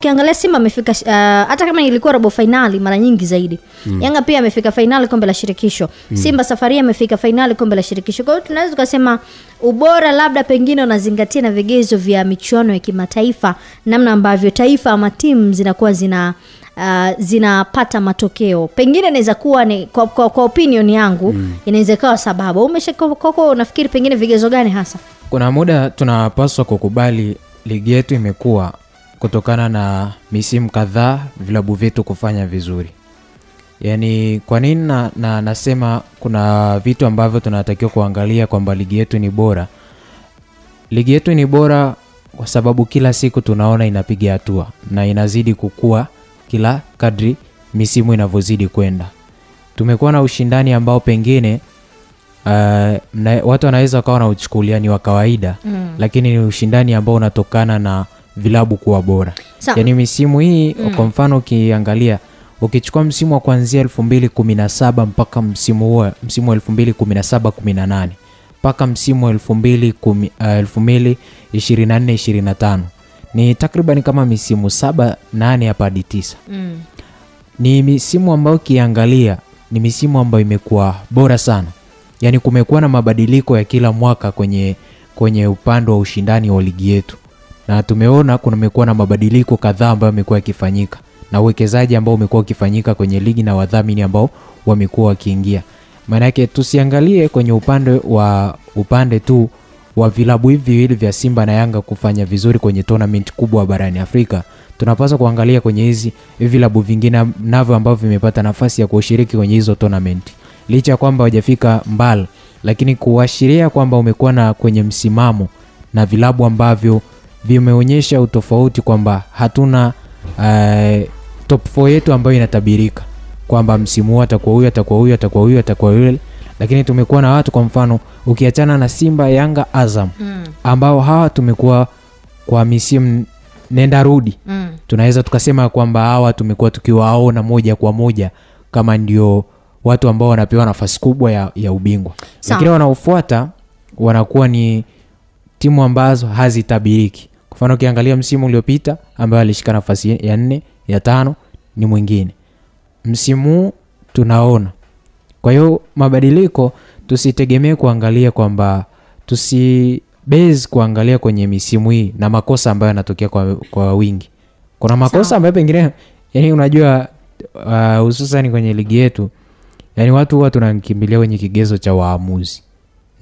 ukiangalia Simba amefika hata kama ilikuwa robo finali mara nyingi zaidi. Yanga pia amefika finali kombe la shirikisho. Simba safari amefika finali kombe la shirikisho. Kwa hiyo tunaweza kusema ubora labda pengine unazingatia na vigezo vya michuano ya kimataifa, namna ambavyo taifa ama timu zinakuwa zinapata matokeo. Pengine inaweza kuwa ni kwa opinion yangu inaweza kuwa sababu. Umeshakoko unafikiri pengine vigezo gani hasa? Kuna muda tunapaswa kukubali ligi yetu imekuwa kutokana na misimu kadhaa vilabu vyetu kufanya vizuri. Yaani kwa nini nasema kuna vitu ambavyo tunatakiwa kuangalia kwamba ligi yetu ni bora. Ligi yetu ni bora kwa sababu kila siku tunaona inapiga hatua na inazidi kukua kila kadri misimu inavyozidi kwenda. Tumekuwa na ushindani ambao pengine watu wanaweza kawa na uchukulia ni wa kawaida, lakini ni ushindani ambao unatokana na vilabu kuwa bora. Yaani misimu hii kwa mfano ukiangalia, ukichukua msimu wa kuanzia 2017 mpaka msimu wa 2017-18 mpaka msimu wa 2024-25 ni takriban kama misimu 7-8 hapa hadi 9. Ni misimu ambayo ukiangalia ni misimu ambayo imekuwa bora sana. Yaani kumekuwa na mabadiliko ya kila mwaka kwenye upande wa ushindani wa ligi yetu. Na tumeona kumekuwa na mabadiliko kadhaa ambayo yamekuwa yakifanyika, na uwekezaji ambao umekuwa ukifanyika kwenye ligi na wadhamini ambao wamekuwa wakiingia. Maana yake tusiangalie kwenye upande tu wa vilabu hivi viwili vya Simba na Yanga kufanya vizuri kwenye tournament kubwa barani Afrika. Tunapaswa kuangalia kwenye hizi vilabu vingine navyo ambavyo vimepata nafasi ya kushiriki kwenye hizo tournament. Licha ya kwamba hawajafika mbali, lakini kuashiria kwamba umekuwa na kwenye msimamo na vilabu ambavyo vimeonyesha utofauti kwamba hatuna top 4 yetu ambayo inatabirika kwamba msimu huu atakuwa huyu. Lakini tumekuwa na watu, kwa mfano ukiachana na Simba, Yanga, Azam ambao hawa tumekuwa kwa misimu nenda rudi. Tunaweza tukasema kwamba hawa tumekuwa tukiwaona moja kwa moja kama ndio watu ambao wanapewa nafasi kubwa ya ubingwa. Lakini wanaofuata wanakuwa ni timu ambazo hazitabiriki. Kwa mfano ukiangalia msimu uliopita ambao alishika nafasi ya 4, ya 5 ni mwingine. Msimu tunaona. Kwa hiyo mabadiliko tusitegemee kuangalia kwamba base kuangalia kwenye misimu hii na makosa ambayo yanatokea kwa wingi. Kuna makosa ambayo pengine yani unajua hususan kwenye ligi yetu, yani watu huwa tunakimbilia kwenye kigezo cha waamuzi.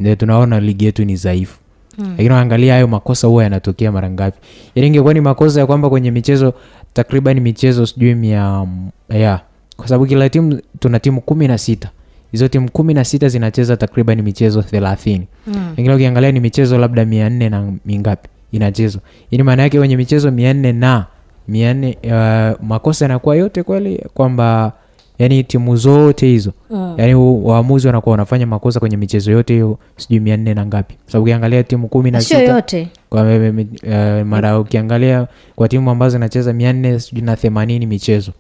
Ndio tunaona ligi yetu ni dhaifu. Lakini unaangalia hayo makosa huwa yanatokea mara ngapi? Yani ingekuwa ni makosa ya kwamba kwenye michezo takriban michezo sijui 100 kwa sababu kila timu tuna timu 16. Hizo timu 16 zinacheza takriban michezo 30. Lakini ukiangalia ni michezo labda 400 na mingapi inachezwa. Yaani maana yake kwenye michezo 400 makosa yanakuwa yote kweli kwamba yani timu zote hizo yani waamuzi wanakuwa wanafanya makosa kwenye michezo yote hiyo sijui 400 na ngapi. Sababu ukiangalia timu 16 sio yote. Kwa mara ukiangalia kwa timu ambazo zinacheza 480 michezo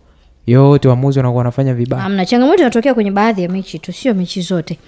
yote waamuzi wanakuwa wanafanya vibaya. Changamoto inatokea kwenye baadhi ya mechi tu, sio mechi zote.